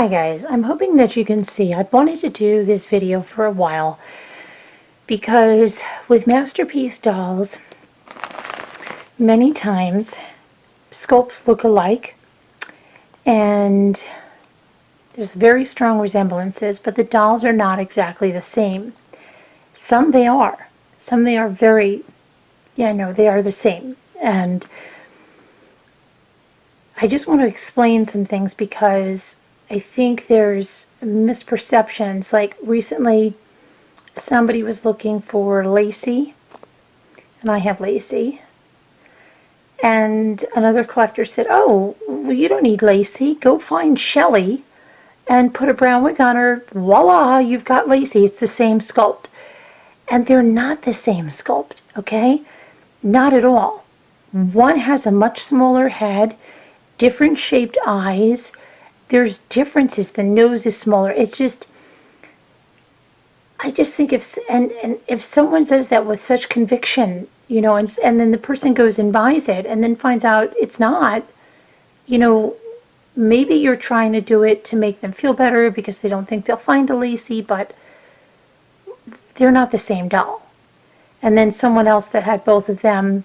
Hi guys, I'm hoping that you can see. I've wanted to do this video for a while because with Masterpiece dolls, many times sculpts look alike and there's very strong resemblances, but the dolls are not exactly the same. Some they are. Some they are very, they are the same. And I just want to explain some things because I think there's misperceptions. Like recently, somebody was looking for Lacey, and I have Lacey. And another collector said, oh, well, you don't need Lacey. Go find Shelly and put a brown wig on her. Voila, you've got Lacey. It's the same sculpt. And they're not the same sculpt, okay? Not at all. One has a much smaller head, different shaped eyes. There's differences. The nose is smaller. It's just, I just think if someone says that with such conviction, and then the person goes and buys it and then finds out it's not, maybe you're trying to do it to make them feel better because they don't think they'll find a Lacey, but they're not the same doll. And then someone else that had both of them,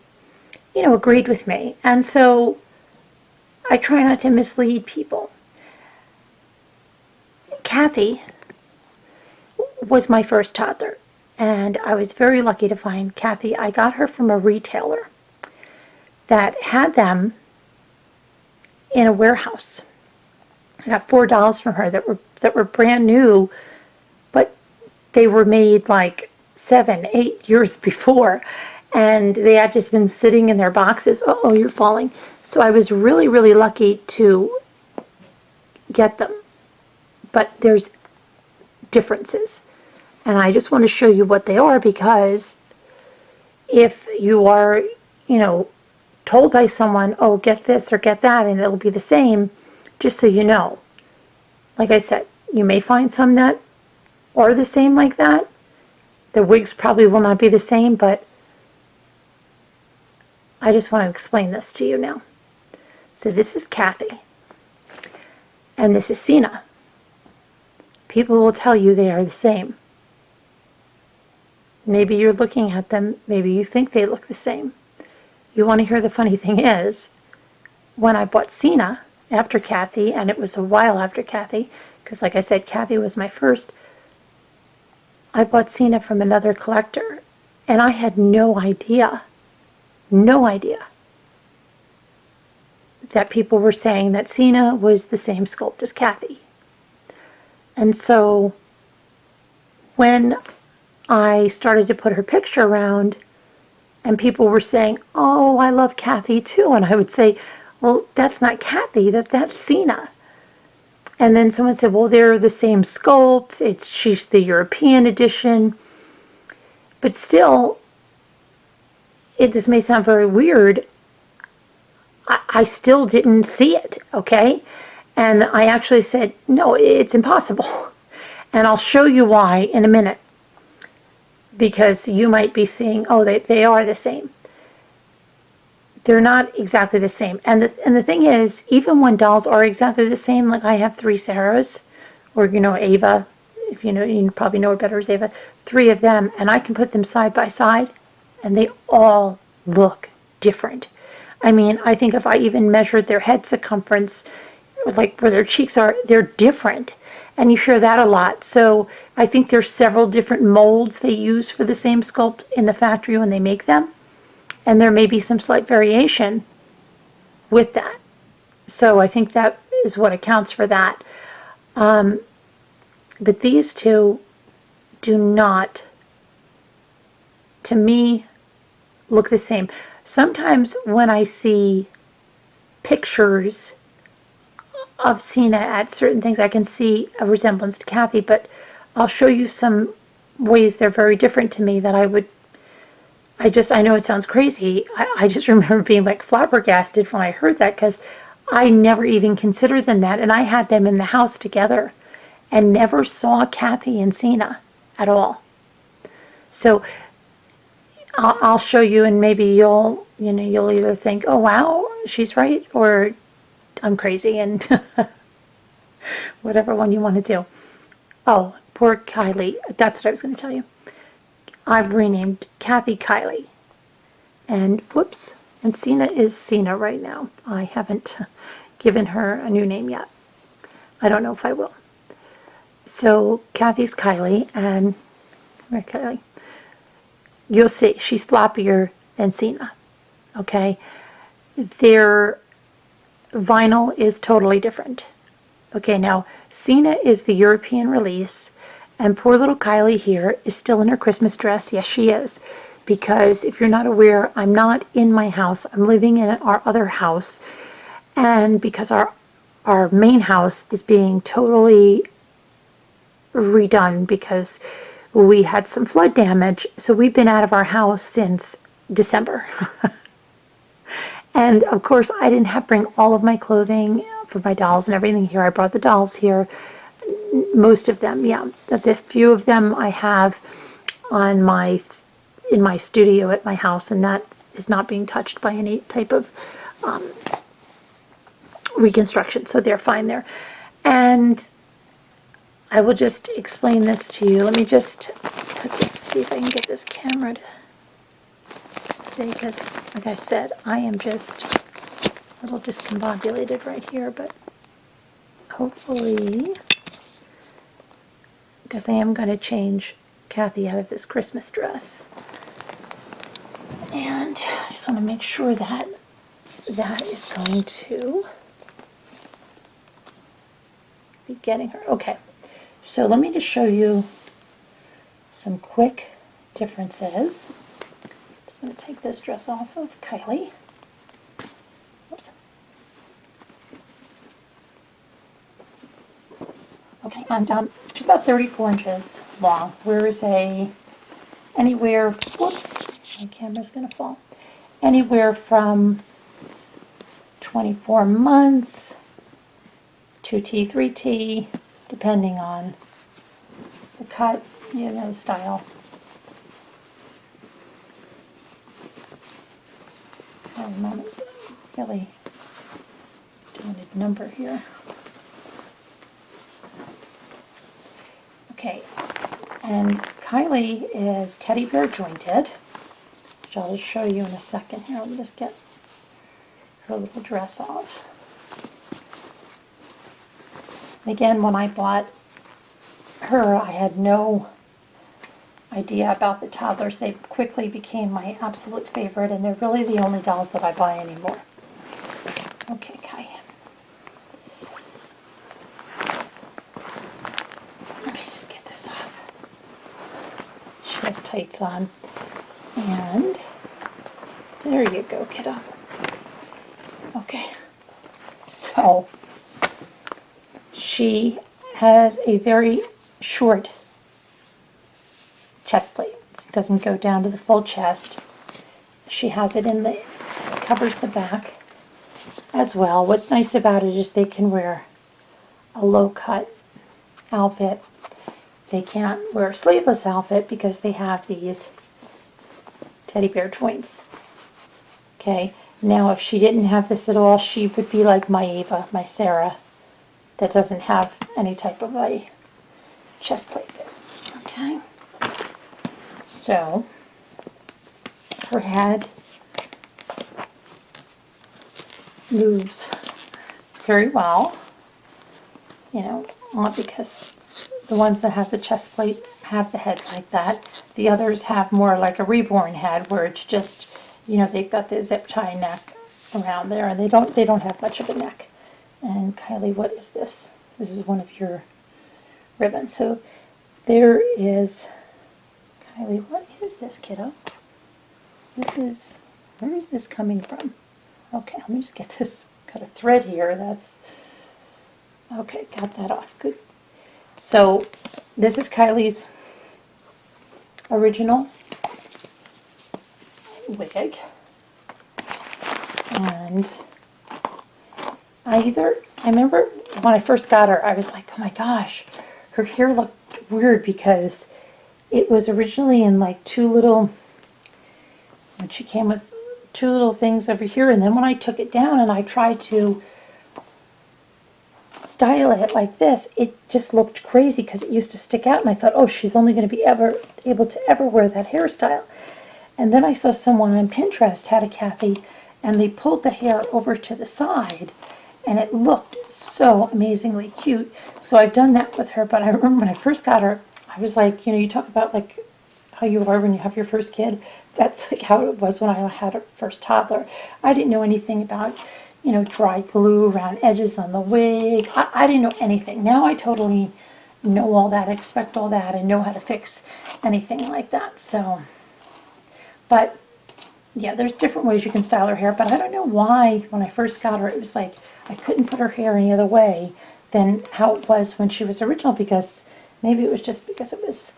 agreed with me. And so I try not to mislead people. Kathy was my first toddler, and I was very lucky to find Kathy. I got her from a retailer that had them in a warehouse. I got 4 dolls from her that were brand new, but they were made like 7, 8 years before, and they had just been sitting in their boxes. Uh-oh, you're falling. So I was really, really lucky to get them. But there's differences. And I just want to show you what they are, because if you are, told by someone, oh, get this or get that, and it'll be the same, just so you know. Like I said, you may find some that are the same like that. The wigs probably will not be the same, but I just want to explain this to you now. So this is Kathy, and this is Sina. People will tell you they are the same. Maybe you're looking at them, maybe you think they look the same. You want to hear the funny thing is, when I bought Sina after Kathy, and it was a while after Kathy, because like I said, Kathy was my first, I bought Sina from another collector, and I had no idea that people were saying that Sina was the same sculpt as Kathy. And so when I started to put her picture around and people were saying, oh, I love Kathy too, and I would say, well, that's not Kathy, that's Sina. And then someone said, well, they're the same sculpt, she's the European edition. But still, this may sound very weird, I still didn't see it, okay? And I actually said, no, it's impossible. And I'll show you why in a minute. Because you might be seeing, oh, they are the same. They're not exactly the same. And the thing is, even when dolls are exactly the same, like I have 3 Sarahs, or Ava, if you probably know her better as Ava, 3 of them, and I can put them side by side, and they all look different. I mean, I think if I even measured their head circumference, like where their cheeks are, they're different. And you hear that a lot. So I think there's several different molds they use for the same sculpt in the factory when they make them. And there may be some slight variation with that. So I think that is what accounts for that. But these two do not, to me, look the same. Sometimes when I see pictures of Sina at certain things, I can see a resemblance to Kathy, but I'll show you some ways they're very different to me that I know it sounds crazy. I just remember being like flabbergasted when I heard that, because I never even considered them that, and I had them in the house together and never saw Kathy and Sina at all. So I'll show you, and maybe you'll either think, oh wow, she's right, or I'm crazy. And Whatever one you want to do. Oh, poor Kylie. That's what I was going to tell you. I've renamed Kathy Kiley. And whoops. And Sina is Sina right now. I haven't given her a new name yet. I don't know if I will. So Kathy's Kiley, and where Kylie? You'll see she's floppier than Sina. Okay, their vinyl is totally different. Okay, now Sina is the European release, and poor little Kylie here is still in her Christmas dress. Yes, she is. Because if you're not aware, I'm not in my house. I'm living in our other house. And because our main house is being totally redone because we had some flood damage. So we've been out of our house since December. And of course, I didn't bring all of my clothing for my dolls and everything here. I brought the dolls here. Most of them, yeah. The few of them I have in my studio at my house, and that is not being touched by any type of reconstruction, so they're fine there. And I will just explain this to you. Let me just put this, see if I can get this camera to stay, because like I said, I am just a little discombobulated right here, but hopefully, because I am going to change Kathy out of this Christmas dress. And I just want to make sure that that is going to be getting her. Okay, so let me just show you some quick differences. I'm just going to take this dress off of Kylie. Oops. Okay, and she's about 34 inches long. Whereas anywhere, whoops, my camera's going to fall. Anywhere from 24 months, 2T, 3T, depending on the cut, the style. Mom is really doing a number here. Okay, and Kylie is teddy bear jointed, which I'll just show you in a second here. Let me just get her little dress off. Again, when I bought her, I had no idea about the toddlers. They quickly became my absolute favorite, and they're really the only dolls that I buy anymore. Okay, Kai. Let me just get this off. She has tights on. And there you go, kiddo. Okay. So she has a very short chest plate. It doesn't go down to the full chest. She has it it covers the back as well. What's nice about it is they can wear a low-cut outfit. They can't wear a sleeveless outfit because they have these teddy bear joints. Okay, now if she didn't have this at all, she would be like my Ava, my Sarah, that doesn't have any type of a chest plate there. Okay, so her head moves very well, not because the ones that have the chest plate have the head like that. The others have more like a reborn head, where it's just, they've got the zip tie neck around there, and they don't have much of a neck. And Kylie, what is this? This is one of your ribbons. So there is, Kylie, what is this, kiddo? Where is this coming from? Okay, let me just get this, got a thread here, okay, got that off, good. So this is Kylie's original wig, and I remember when I first got her, I was like, oh my gosh, her hair looked weird because it was originally in like when she came with two little things over here, and then when I took it down and I tried to style it like this, it just looked crazy because it used to stick out, and I thought, oh, she's only going to be able to ever wear that hairstyle. And then I saw someone on Pinterest had a Kathy, and they pulled the hair over to the side, and it looked so amazingly cute. So I've done that with her, but I remember when I first got her, I was like, you know, you talk about like how you are when you have your first kid. That's like how it was when I had a first toddler. I didn't know anything about, you know, dry glue around edges on the wig. I didn't know anything. Now I totally know all that, expect all that, and know how to fix anything like that. So, but yeah, there's different ways you can style her hair, but I don't know why when I first got her, it was like I couldn't put her hair any other way than how it was when she was original, because maybe it was just because it was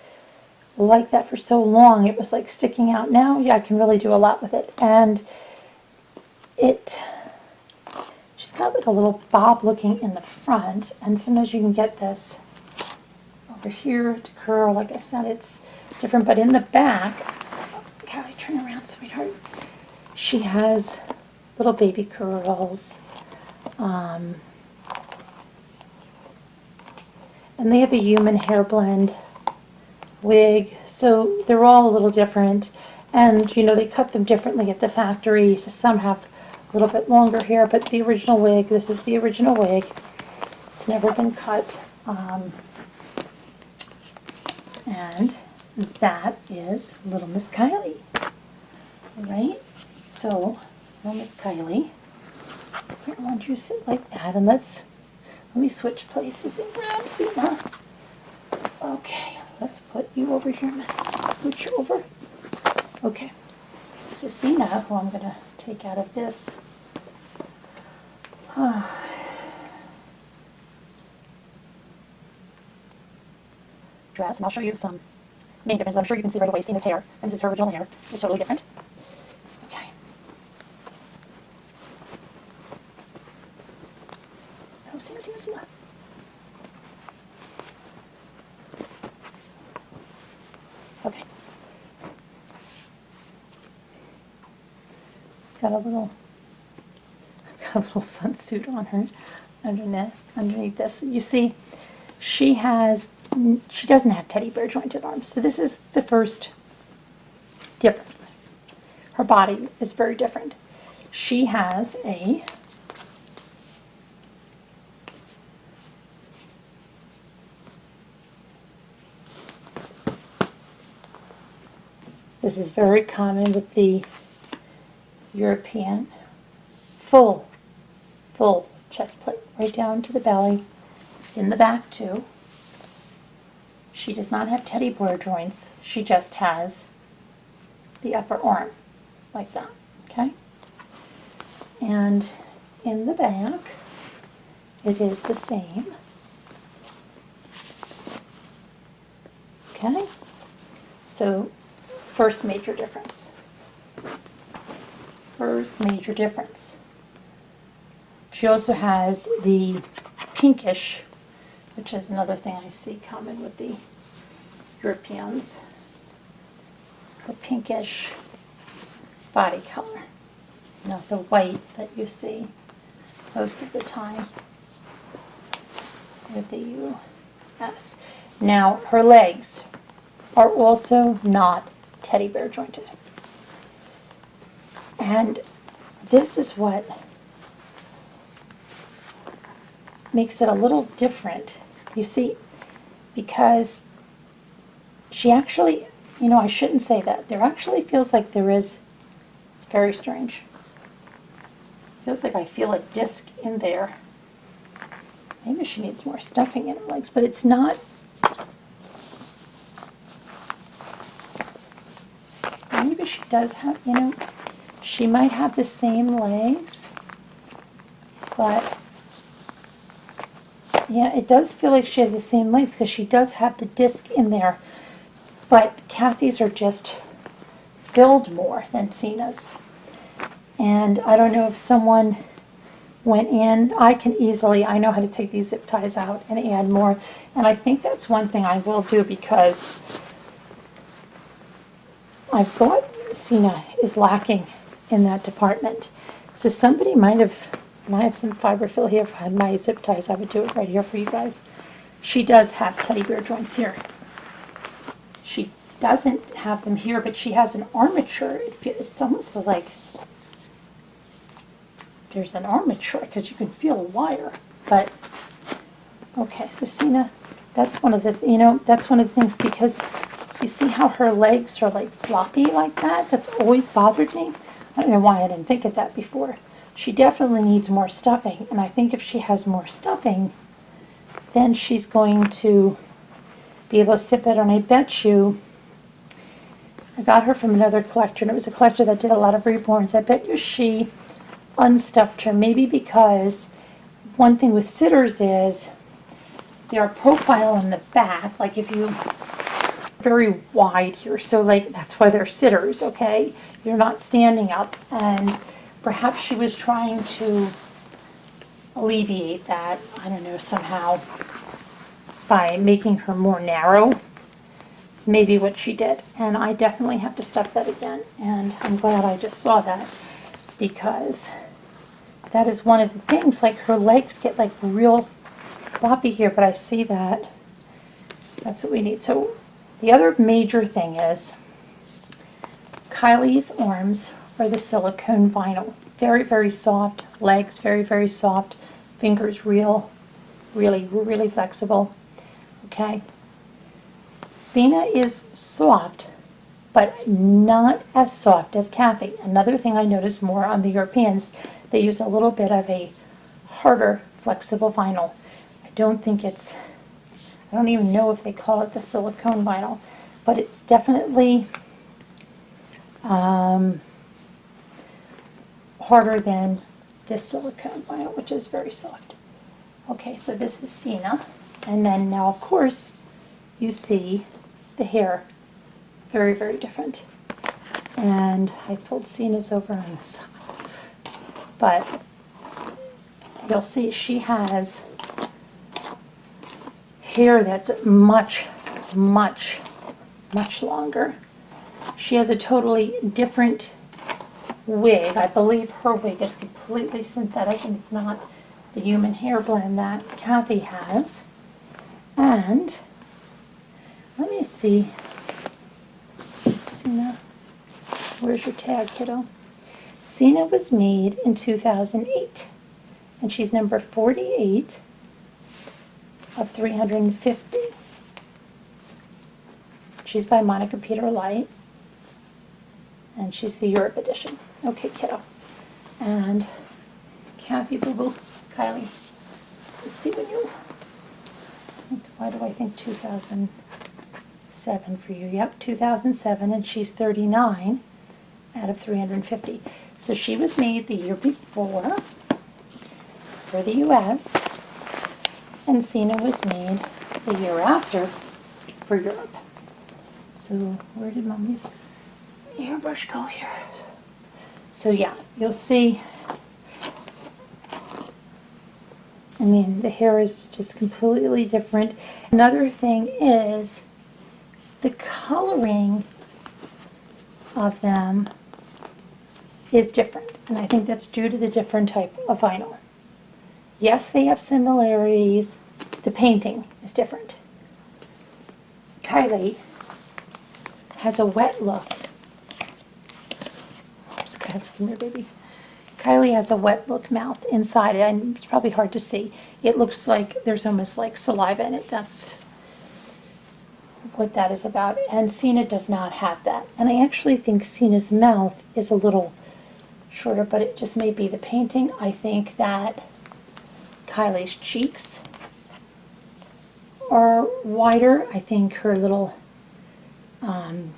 like that for so long. It was like sticking out. Now, yeah, I can really do a lot with it. And she's got like a little bob looking in the front, and sometimes you can get this over here to curl. Like I said, it's different, but in the back, Callie, turn around, sweetheart. She has little baby curls. And they have a human hair blend wig, so they're all a little different. And, you know, they cut them differently at the factory, so some have a little bit longer hair, but the original wig, this is the original wig. It's never been cut. And that is little Miss Kiley. All right, so little Miss Kiley, I want you to sit like that, and let me switch places and grab Sina. Okay, let's put you over here, Miss. Scooch you over. Okay, so Sina, who I'm going to take out of this dress, and I'll show you some main differences. I'm sure you can see right away Sina's hair, and this is her original hair, is totally different. Okay. Oh, Sina. Okay. Got a little sunsuit on her underneath this. You see, she doesn't have teddy bear jointed arms. So this is the first difference. Her body is very different. She has this is very common with the European full chest plate right down to the belly. It's in the back too. She does not have teddy bear joints. She just has the upper arm like that, okay? And in the back, it is the same. Okay? So, first major difference. She also has the pinkish, which is another thing I see common with the Europeans, the pinkish body color, not the white that you see most of the time with the U.S. Now, her legs are also not teddy bear jointed. And this is what makes it a little different, you see, because she actually, you know, I shouldn't say that. There actually feels like there is, it's very strange. Feels like I feel a disc in there. Maybe she needs more stuffing in her legs, but it's not. Maybe she does have, you know, she might have the same legs, but yeah, it does feel like she has the same legs because she does have the disc in there. But Kathy's are just filled more than Sina's. And I don't know if someone went in. I know how to take these zip ties out and add more. And I think that's one thing I will do, because I thought Sina is lacking in that department. So somebody might have And I have some fiberfill here. If I had my zip ties, I would do it right here for you guys. She does have teddy bear joints here. She doesn't have them here, but she has an armature. It almost feels like there's an armature because you can feel a wire. But okay, so Sina, that's one of the, that's one of the things, because you see how her legs are like floppy like that? That's always bothered me. I don't know why I didn't think of that before. She definitely needs more stuffing, and I think if she has more stuffing, then she's going to be able to sit better. And I bet you, I got her from another collector, and it was a collector that did a lot of reborns. I bet you she unstuffed her, maybe because one thing with sitters is their profile in the back, like if you, very wide here, so like that's why they're sitters, okay? You're not standing up, and perhaps she was trying to alleviate that, I don't know, somehow by making her more narrow, maybe what she did. And I definitely have to stuff that again, and I'm glad I just saw that, because that is one of the things, like her legs get like real floppy here, but I see that that's what we need. So the other major thing is Kiley's arms are the silicone vinyl. Very, very soft. Legs, very, very soft. Fingers really, really flexible. Okay. Sina is soft, but not as soft as Kathy. Another thing I noticed more on the Europeans, they use a little bit of a harder, flexible vinyl. I don't think it's, I don't even know if they call it the silicone vinyl, but it's definitely harder than this silicone vinyl, which is very soft. Okay, so this is Sina, and then now of course you see the hair, very, very different. And I pulled Sina's over on this side, but you'll see she has hair that's much, much, much longer. She has a totally different wig. I believe her wig is completely synthetic and it's not the human hair blend that Kathy has. And let me see, Sina, where's your tag, kiddo? Sina was made in 2008, and she's number 48 of 350. She's by Monica Peter Light, and she's the Europe edition. Okay, kiddo. And Kathy, Boo Boo, Kiley, let's see when you, why do I think 2007 for you? Yep, 2007, and she's 39 out of 350. So she was made the year before for the U.S., and Sina was made the year after for Europe. So where did Mommy's airbrush go here? So yeah, you'll see, I mean, the hair is just completely different. Another thing is the coloring of them is different, and I think that's due to the different type of vinyl. Yes, they have similarities. The painting is different. Kiley has a wet look. Oops, Kiley, come here, baby. Kiley has a wet look mouth inside it, and it's probably hard to see. It looks like there's almost like saliva in it. That's what that is about. And Sina does not have that. And I actually think Sina's mouth is a little shorter, but it just may be the painting. I think that Kiley's cheeks are wider. I think her little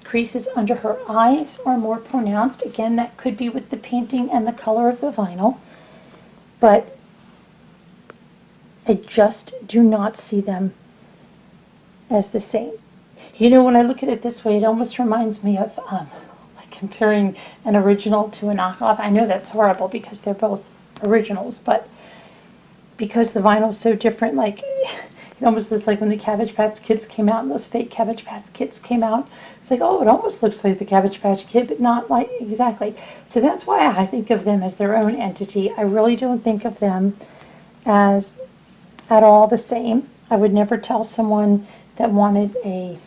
creases under her eyes are more pronounced. Again, that could be with the painting and the color of the vinyl, but I just do not see them as the same. You know, when I look at it this way, it almost reminds me of like comparing an original to a knockoff. I know that's horrible because they're both originals, but because the vinyl is so different, like it It almost looks like when the Cabbage Patch Kids came out and those fake Cabbage Patch Kids came out. It's like, oh, it almost looks like the Cabbage Patch Kid, but not like exactly. So that's why I think of them as their own entity. I really don't think of them as at all the same. I would never tell someone that wanted a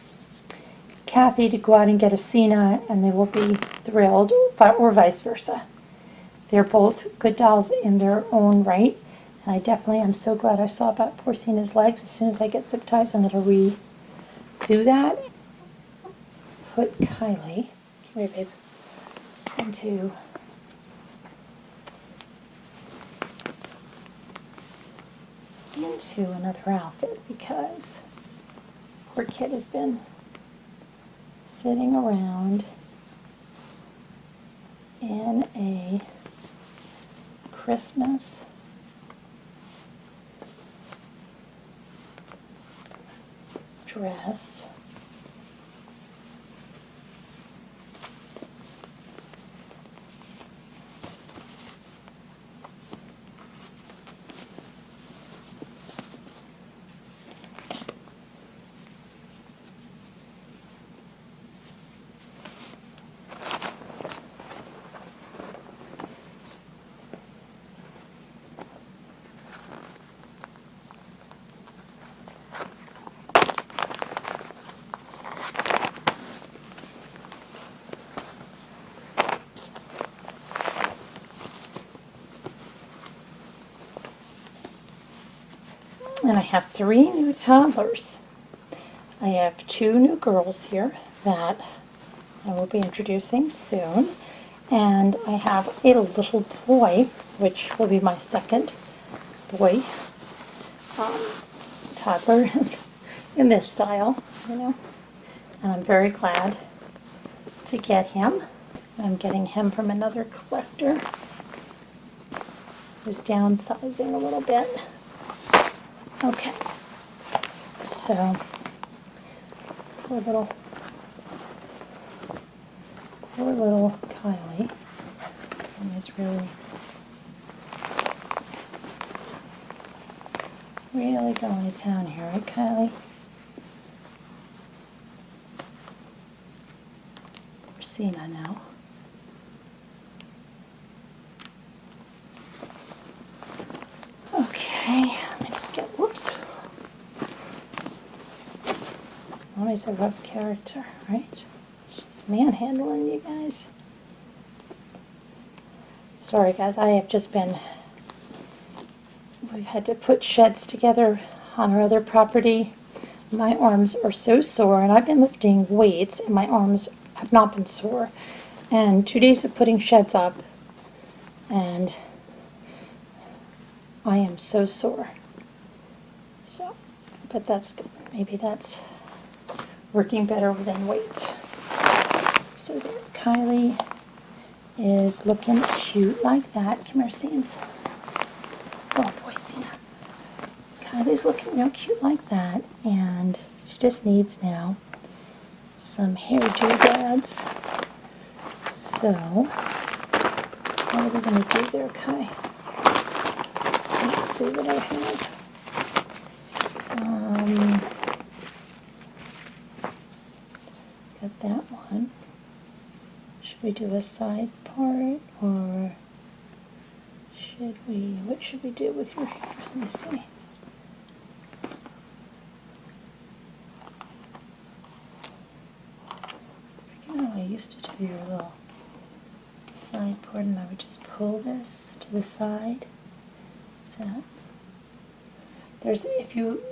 Kathy to go out and get a Sina and they will be thrilled, or vice versa. They're both good dolls in their own right. And I definitely am so glad I saw about poor Sina's legs. As soon as I get zip ties, I'm going to redo that. Put Kiley, come here, babe, into another outfit because poor kid has been sitting around in a Christmas dress. And I have 3 new toddlers. I have 2 new girls here that I will be introducing soon. And I have a little boy, which will be my second boy toddler in this style, you know. And I'm very glad to get him. I'm getting him from another collector who's downsizing a little bit. Okay, so poor little Kiley is really going to town here, right, Kiley? We're Sina now. Okay, let me just get, whoops. Mommy's a rough character, right? She's manhandling you guys. Sorry guys, I have just been, we've had to put sheds together on our other property. My arms are so sore, and I've been lifting weights, and my arms have not been sore. And 2 days of putting sheds up, and I am so sore. So, but that's good. Maybe that's working better than weights. So there, Kiley is looking cute like that. Come here, Scenes. Oh boy, Sina. Kiley's looking real cute like that, and she just needs now some hair doodads. So, what are we going to do there, Kai? Let's see what I have. Got that one. Should we do a side part, or should we, what should we do with your hair? Let me see. I forget how I used to do your little side part, and I would just pull this to the side. So there's, if you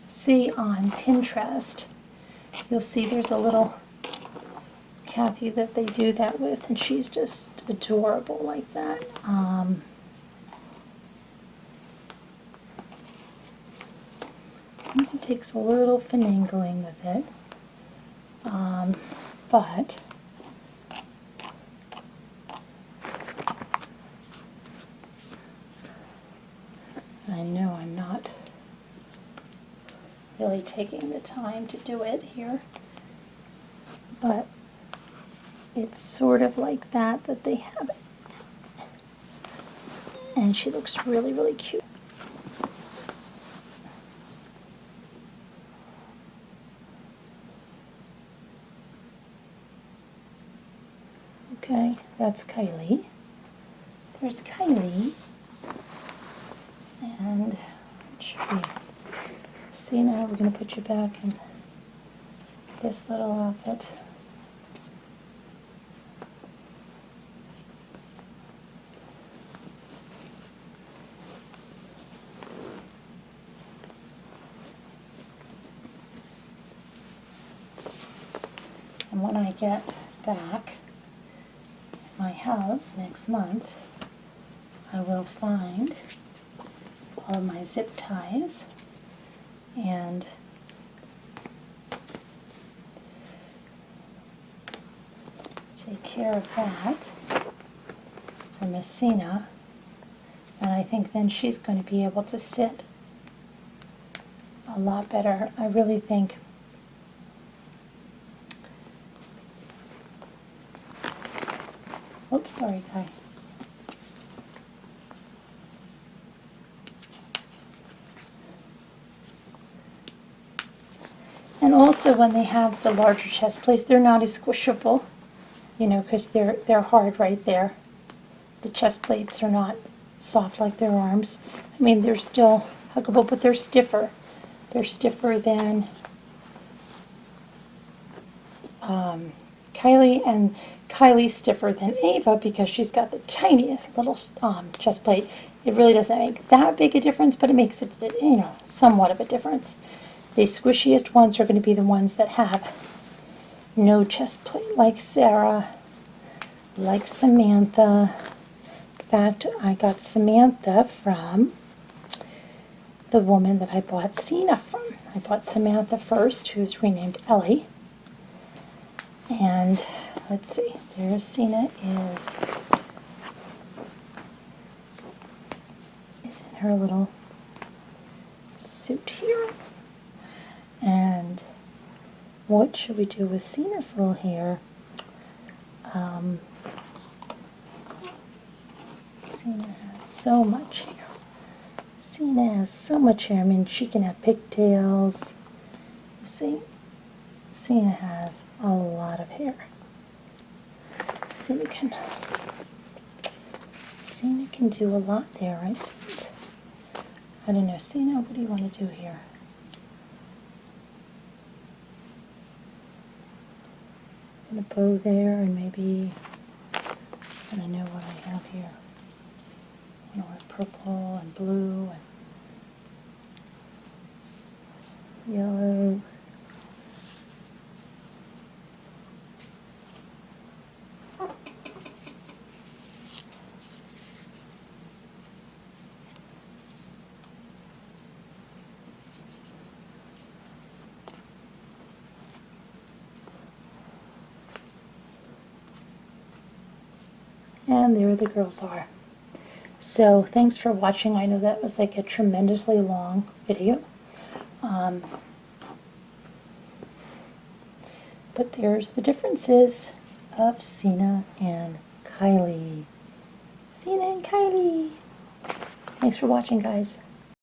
see on Pinterest, you'll see there's a little Kathy that they do that with, and she's just adorable like that. Sometimes it takes a little finagling with it, but I know I'm not really taking the time to do it here, but it's sort of like that they have it. And she looks really, really cute. Okay, that's Kiley. There's Kiley. And it should be Sina. We're going to put you back in this little outfit. And when I get back at my house next month, I will find all my zip ties and take care of that for Miss Sina. And I think then she's going to be able to sit a lot better. I really think oops, sorry, Kai. And also when they have the larger chest plates, they're not as squishable, you know, because they're hard right there. The chest plates are not soft like their arms. I mean, they're still huggable, but they're stiffer. They're stiffer than Kiley, and Kiley's stiffer than Ava because she's got the tiniest little chest plate. It really doesn't make that big a difference, but it makes it, you know, somewhat of a difference. The squishiest ones are going to be the ones that have no chest plate, like Sarah, like Samantha. In fact, I got Samantha from the woman that I bought Sina from. I bought Samantha first, who's renamed Ellie. And let's see, there's Sina is in her little suit here. And what should we do with Sina's little hair? Sina has so much hair. Sina has so much hair. I mean, she can have pigtails. You see? Sina has a lot of hair. Sina can do a lot there, right? I don't know, Sina, what do you want to do here? And a bow there, and maybe, I don't know what I have here. I want to wear purple and blue and yellow. And there the girls are. So thanks for watching. I know that was like a tremendously long video. But there's the differences of Sina and Kiley. Sina and Kiley. Thanks for watching, guys.